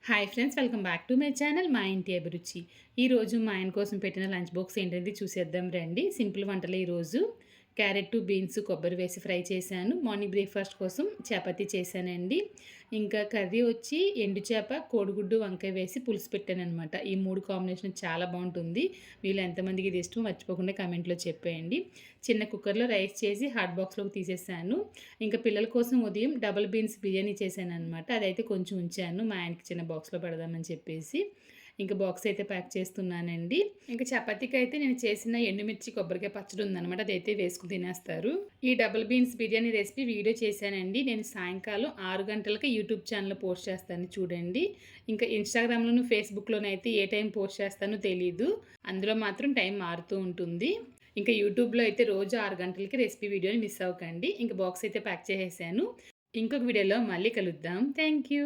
Hi friends, welcome back to my channel మా ఇంటి అభిరుచి. ఈరోజు మా ఆయన కోసం పెట్టిన లంచ్ బాక్స్ ఏంటంటే చూసేద్దాం రండి. సింపుల్ వంటలు ఈరోజు. క్యారెట్, బీన్స్, కొబ్బరి వేసి ఫ్రై చేశాను. మార్నింగ్ బ్రేక్ఫాస్ట్ కోసం చపాతీ చేశానండి. ఇంకా కర్రీ వచ్చి ఎండు చేప, కోడిగుడ్డు, వంకాయ వేసి పులుసు పెట్టాననమాట. ఈ 3 కాంబినేషన్ చాలా బాగుంటుంది. వీళ్ళు ఎంతమందికి ఇది ఇష్టం మర్చిపోకుండా కామెంట్లో చెప్పేయండి. చిన్న కుక్కర్లో రైస్ చేసి హాట్ బాక్స్లోకి తీసేసాను. ఇంకా పిల్లల కోసం ఉదయం డబుల్ బీన్స్ బిర్యానీ చేశాననమాట. అదైతే కొంచెం ఉంచాను మా ఆయనకి చిన్న బాక్స్లో పెడదామని చెప్పేసి. ఇంకా బాక్స్ అయితే ప్యాక్ చేస్తున్నానండి. ఇంకా చపాతీకి అయితే నేను చేసిన ఎండుమిర్చి కొబ్బరికాయ పచ్చడి ఉందనమాట. అదైతే వేసుకుని తినేస్తారు. ఈ double beans biryani recipe video చేశానండి. నేను సాయంకాలం 6 గంటలకి యూట్యూబ్ ఛానల్లో పోస్ట్ చేస్తాను చూడండి. ఇంకా ఇన్స్టాగ్రామ్లోను, ఫేస్బుక్లోనూ అయితే ఏ టైం పోస్ట్ చేస్తానో తెలీదు. అందులో మాత్రం టైం మారుతూ ఉంటుంది. ఇంకా యూట్యూబ్లో అయితే రోజు 6 గంటలకి రెసిపీ వీడియోని మిస్ అవ్వకండి. ఇంకా బాక్స్ అయితే ప్యాక్ చేసేసాను. ఇంకొక వీడియోలో మళ్ళీ కలుద్దాం. Thank you.